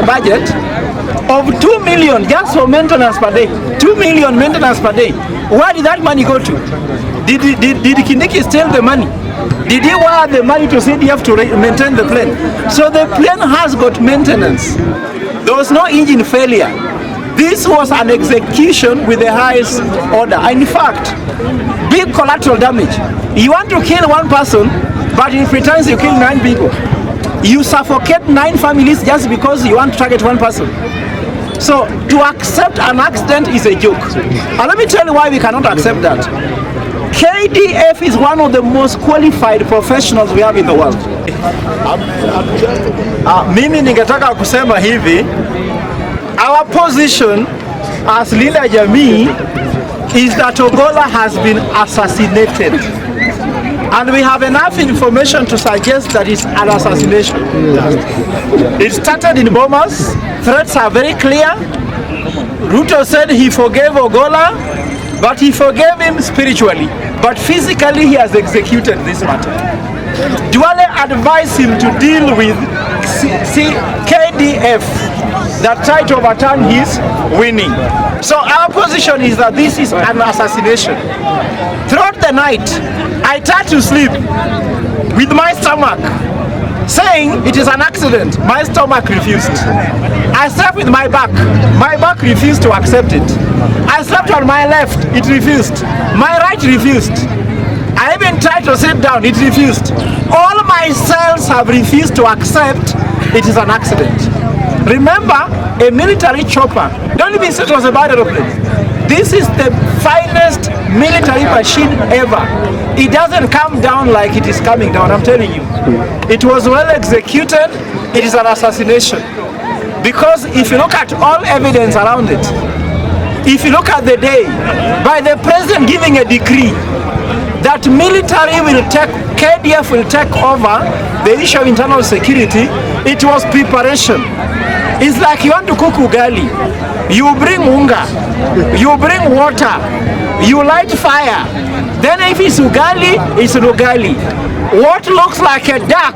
a budget of 2 million just for maintenance per day. 2 million maintenance per day. Where did that money go to? Did Kindiki steal the money? Did he wire the money to CDF to maintain the plane? So the plane has got maintenance. There was no engine failure. This was an execution with the highest order. In fact, big collateral damage. You want to kill one person, but in return you kill 9 people. You suffocate 9 families just because you want to target one person. So to accept an accident is a joke. And let me tell you why we cannot accept that. KDF is one of the most qualified professionals we have in the world. Mimi ningetaka kusema hivi, our position as Lila Jamii is that Ogolla'S has been assassinated. And we have enough information to suggest that it's an assassination. It started in Bomas. Threats are very clear. Ruto said he forgave Ogolla'S, but he forgave him spiritually. But physically, he has executed this matter. Duale advised him to deal with KDF that tried to overturn his winning. So our position is that this is an assassination. Throughout the night, I tried to sleep with my stomach, saying it is an accident. My stomach refused. I slept with my back. My back refused to accept it. I slept on my left. It refused. My right refused. I even tried to sit down. It refused. All my cells have refused to accept it is an accident. Remember, a military chopper. Don't even say it was a bad aeroplane. This is the finest military machine ever. It doesn't come down like it is coming down, I'm telling you. It was well executed. It is an assassination. Because if you look at all evidence around it, if you look at the day, by the president giving a decree that military will take, KDF will take over the issue of internal security, it was preparation. It's like you want to cook ugali. You bring unga, you bring water, you light fire. Then if it's ugali, it's ugali. What looks like a duck,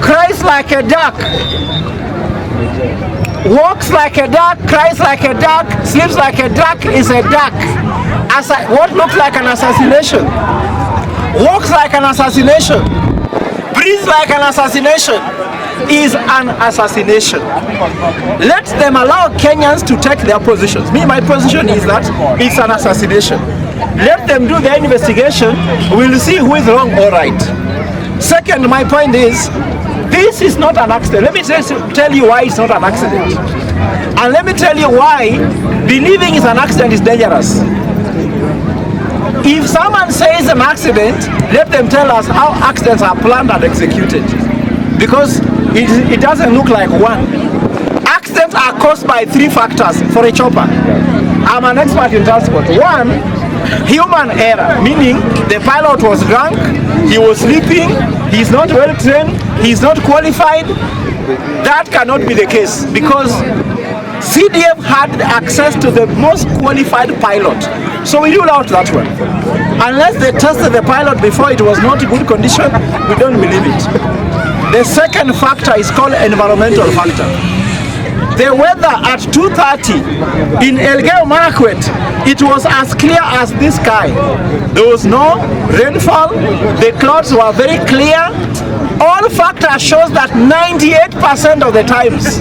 cries like a duck, walks like a duck, cries like a duck, sleeps like a duck is a duck. What looks like an assassination, walks like an assassination, breathes like an assassination, is an assassination. Let them allow Kenyans to take their positions. My position is that it's an assassination. Let them do their investigation. We'll see who is wrong or right. Second, my point is, this is not an accident. Let me tell you why it's not an accident. And let me tell you why believing it's an accident is dangerous. If someone says an accident, let them tell us how accidents are planned and executed. Because it doesn't look like one. Accidents are caused by 3 factors for a chopper. I'm an expert in transport. 1, human error, meaning the pilot was drunk, he was sleeping, he's not well trained, he's not qualified. That cannot be the case because CDF had access to the most qualified pilot. So we rule out that one. Unless they tested the pilot before it was not in good condition, we don't believe it. The second factor is called environmental factor. The weather at 2:30 in Elgeyo Marakwet, it was as clear as this sky. There was no rainfall, the clouds were very clear. All factors shows that 98% of the times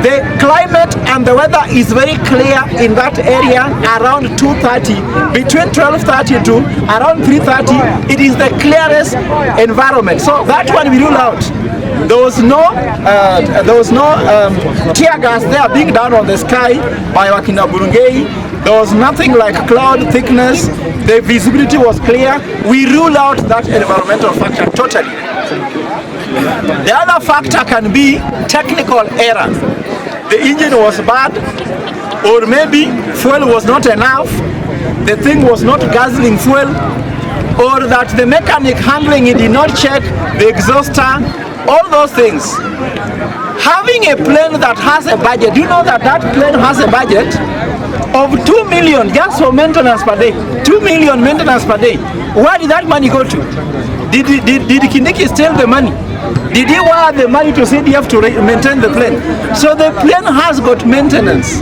the climate and the weather is very clear in that area around 2:30, between 12:30 to around 3:30. It is the clearest environment. So that one we rule out. There was no tear gas there being down on the sky by Wakina Burungei. There was nothing like cloud thickness. The visibility was clear. We rule out that environmental factor totally. The other factor can be technical error. The engine was bad, or maybe fuel was not enough, the thing was not guzzling fuel, or that the mechanic handling it did not check the exhauster, all those things. Having a plane that has a budget, do you know that that plane has a budget of 2 million just for maintenance per day? 2 million maintenance per day. Where did that money go to? Did Kindiki steal the money? Did he wire the money to CDF to maintain the plane? So the plane has got maintenance.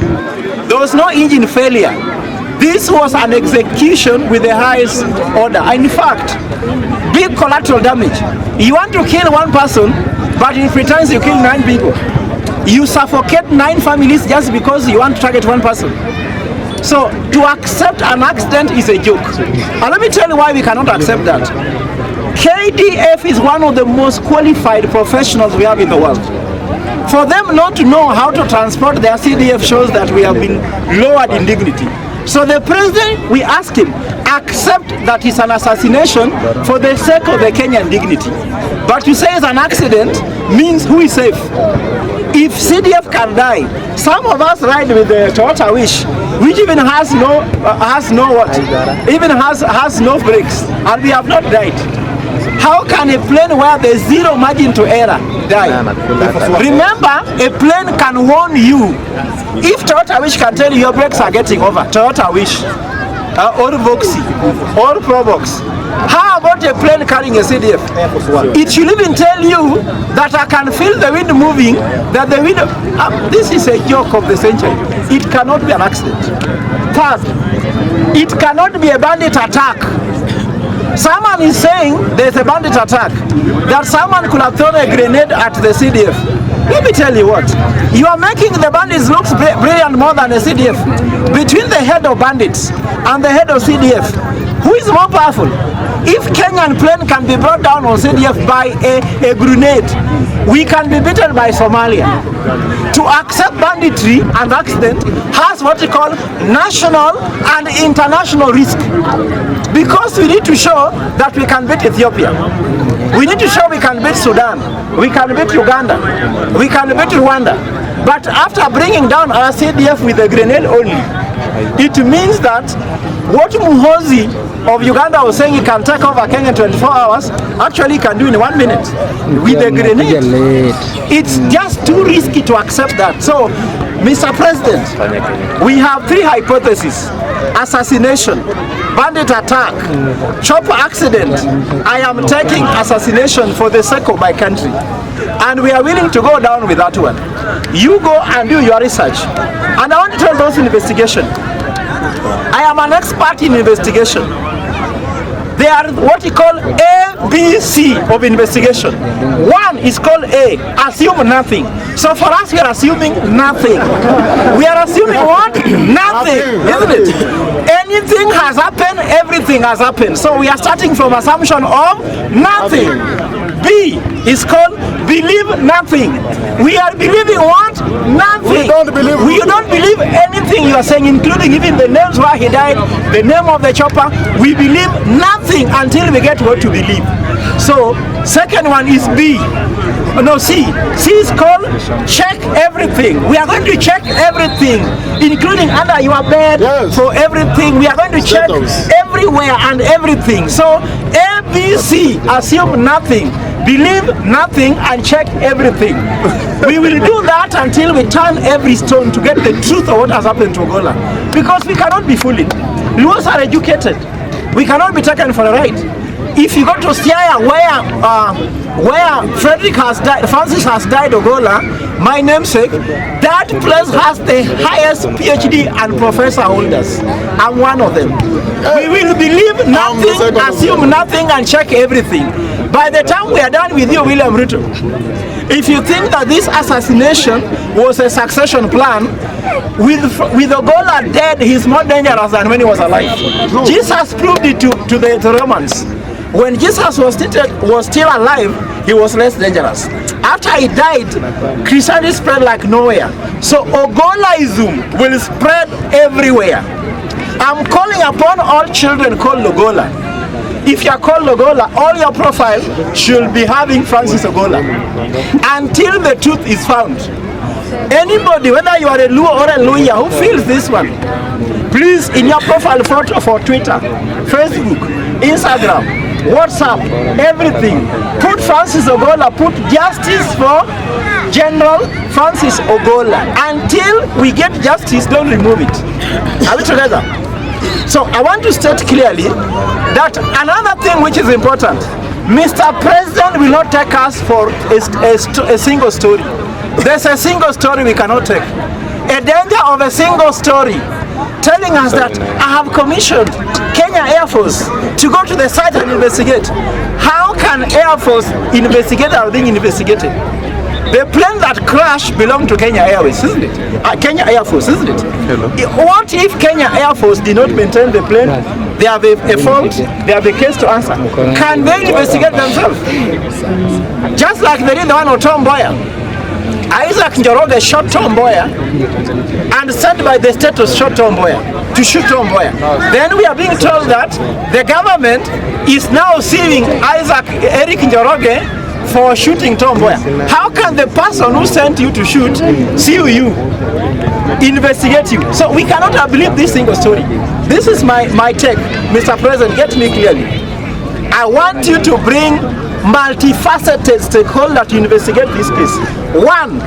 There was no engine failure. This was an execution with the highest order. In fact, big collateral damage. You want to kill one person, but in return you kill 9 people. You suffocate 9 families just because you want to target one person. So to accept an accident is a joke. And let me tell you why we cannot accept that. KDF is one of the most qualified professionals we have in the world. For them not to know how to transport their CDF shows that we have been lowered in dignity. So the president, we asked him, accept that it's an assassination for the sake of the Kenyan dignity. But to say it's an accident means who is safe? If CDF can die, some of us ride with the Toyota Wish, which even has no brakes, and we have not died. How can a plane where there's zero margin to error die? Remember, a plane can warn you. If Toyota Wish can tell you your brakes are getting over, Toyota Wish, or Voxy, or Probox. How about a plane carrying a CDF? It should even tell you that I can feel the wind moving, that the wind... this is a joke of the century. It cannot be an accident. Third, it cannot be a bandit attack. Someone is saying there's a bandit attack, that someone could have thrown a grenade at the CDF. Let me tell you what, you are making the bandits look brilliant more than a CDF. Between the head of bandits and the head of CDF, who is more powerful? If Kenyan plane can be brought down on CDF by a grenade, we can be beaten by Somalia. To accept banditry and accident has what we call national and international risk. Because we need to show that we can beat Ethiopia. We need to show we can beat Sudan. We can beat Uganda. We can beat Rwanda. But after bringing down our CDF with a grenade only, it means that what Muhozi of Uganda was saying he can take over Kenya in 24 hours, actually he can do in 1 minute with a grenade. It's just too risky to accept that. So, Mr. President, we have 3 hypotheses: assassination, bandit attack, chopper accident. I am taking assassination for the sake of my country. And we are willing to go down with that one. You go and do your research. And I want to tell those in investigation, I am an expert in investigation. They are what you call ABC of investigation. One is called A, assume nothing. So for us, we are assuming nothing. We are assuming what? Nothing, isn't it? Anything has happened, everything has happened. So we are starting from assumption of nothing. B is called believe nothing. We are believing what? Nothing. We don't believe anything you are saying, including even the names where he died, the name of the chopper. We believe nothing until we get what to believe. So, second one is B. No, C. C is called check everything. We are going to check everything, including under your bed, yes, for everything. We are going to check everywhere and everything. So, A, B, C, assume nothing, believe nothing, and check everything. We will do that until we turn every stone to get the truth of what has happened to Ogolla. Because we cannot be fooled. Luos are educated. We cannot be taken for a ride. If you go to Siaya, where Frederick has died, Francis has died, Ogolla, my namesake, that place has the highest PhD and professor holders. I'm one of them. We will believe nothing, assume nothing, and check everything. By the time we are done with you, William Ruto, if you think that this assassination was a succession plan, with Ogolla dead, he's more dangerous than when he was alive. Jesus proved it to the Romans. When Jesus was still alive, he was less dangerous. After he died, Christianity spread like nowhere. So Ogolla'ism will spread everywhere. I'm calling upon all children called Ogolla. If you are called Ogolla, all your profile should be having Francis Ogolla until the truth is found. Anybody, whether you are a Luo or a Luya, who feels this one, please, in your profile photo for Twitter, Facebook, Instagram, WhatsApp, everything, put Francis Ogolla, put justice for General Francis Ogolla. Until we get justice, don't remove it. Are we together? So I want to state clearly that another thing which is important, Mr. President will not take us for a single story. There's a single story we cannot take. A danger of a single story telling us that I have commissioned Kenya Air Force to go to the site and investigate. How can Air Force investigate or being investigated? The plane that crashed belonged to Kenya Airways, isn't it? Kenya Air Force, isn't it? Hello. What if Kenya Air Force did not maintain the plane? They have a fault, they have a case to answer. Can they investigate themselves? Just like they did the one of Tom Mboya. Isaac Njoroge shot Tom Mboya and sent by the state to shoot Tom Mboya. Then we are being told that the government is now suing Eric Njoroge for shooting Tom Mboya. How can the person who sent you to shoot sue you, investigate you? So we cannot believe this single story. This is my take. Mr. President, get me clearly. I want you to bring multifaceted stakeholders to investigate this case. One,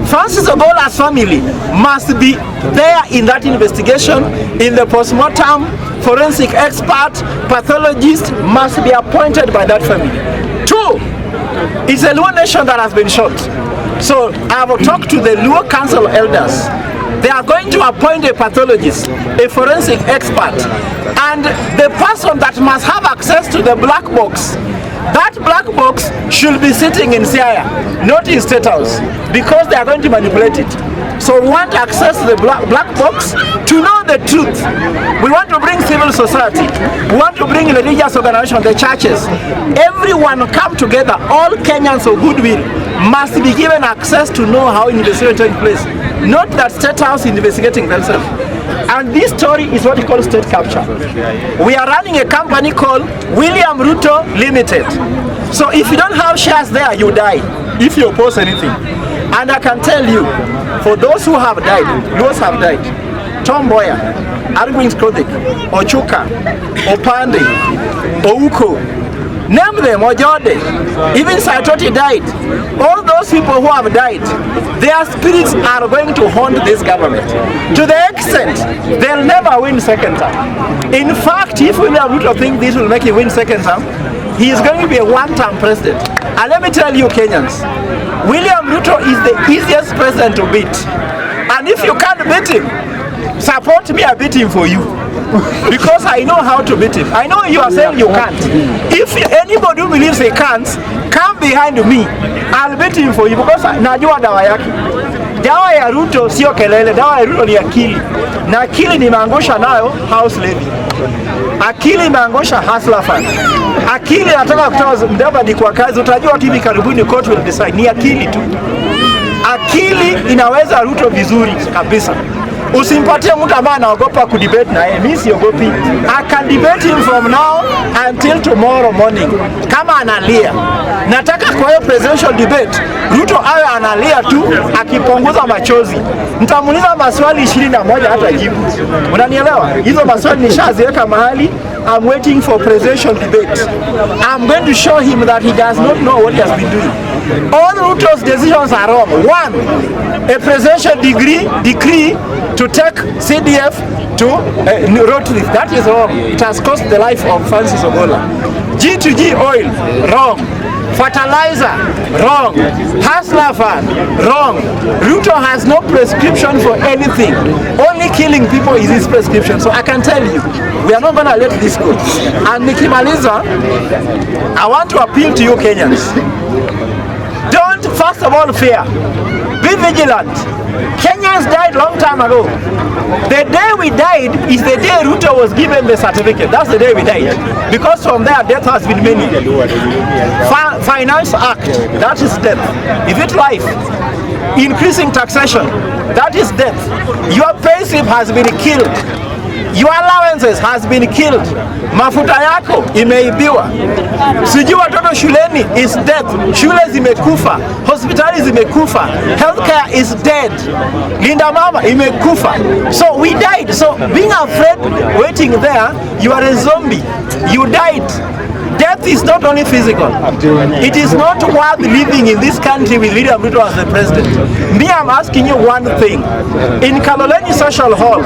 Francis Ogolla'S family must be there in that investigation. In the postmortem, forensic expert, pathologist must be appointed by that family. Two, it's a Luo nation that has been shot. So I have talked to the Luo Council elders. They are going to appoint a pathologist, a forensic expert, and the person that must have access to the black box. That black box should be sitting in Siaya, not in State House, because they are going to manipulate it. So we want to access the black box to know the truth. We want to bring civil society. We want to bring religious organizations, the churches. Everyone come together. All Kenyans of goodwill must be given access to know how investigation takes place. Not that State House investigating themselves. And this story is what we call state capture. We are running a company called William Ruto Limited. So if you don't have shares there, you die if you oppose anything. And I can tell you, for those who have died, those have died. Tom Mboya, Arwin Skodik, Ochuka, Opande, Ouko, name them, Ojode, even Saitoti died. All those people who have died, their spirits are going to haunt this government to the extent they'll never win second term. In fact, if William Ruto think this will make him win second term, he is going to be a one-term president. And let me tell you, Kenyans, William Ruto is the easiest president to beat. And if you can't beat him, support me, I beat him for you. Because I know how to beat him. I know you are saying you can't. If anybody who believes he can't, come behind me. I'll beat him for you because najua dawa yake. Dawa ya Ruto sio kelele, dawa ya Ruto ni akili. Na akili nimeangusha nayo house levy. Akili imeangusha hustler fund. Akili nataka kutoa Mdavadi kwa kazi, utajua tu hivi karibuni court will decide. Ni akili tu. Akili inaweza Ruto vizuri kabisa. Usimpatie mtu ambaye anaogopa kudebate na yeye. Mimi siogopi. I can debate him from now until tomorrow morning. Kama analia. Nataka kwa hiyo presidential debate Ruto awe analia tu akipunguza machozi. Nitamuuliza maswali 21 hata jibu. Unanielewa? Hizo maswali nishaziweka mahali. I'm waiting for presidential debate. I'm going to show him that he does not know what he has been doing. All Ruto's decisions are wrong. One, a presidential decree to take CDF to Rotary. That is wrong. It has cost the life of Francis Ogolla. G2G oil, wrong. Fertilizer, wrong. Hustler fund, wrong. Ruto has no prescription for anything. Only killing people is his prescription. So I can tell you, we are not going to let this go. And nikimaliza, I want to appeal to you Kenyans. Don't, first of all, fear. Be vigilant. Kenyans died long time ago. The day we died is the day Ruto was given the certificate. That's the day we died. Because from there, death has been many. Finance Act, that is death. Is it life? Increasing taxation, that is death. Your pay slip has been killed. Your allowances has been killed. Mafuta yako imeibiwa. Sijui watoto shuleni is dead. Shule zimekufa. Hospitali zimekufa. Healthcare is dead. Linda mama imekufa. So we died. So being afraid waiting there, you are a zombie. You died. Death is not only physical. It is not worth living in this country with William Ruto as the president. Me, I'm asking you one thing. In Kaloleni Social Hall,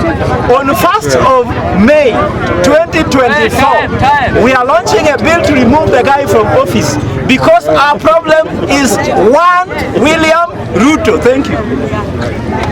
on 1st of May 2024, we are launching a bill to remove the guy from office because our problem is one William Ruto. Thank you.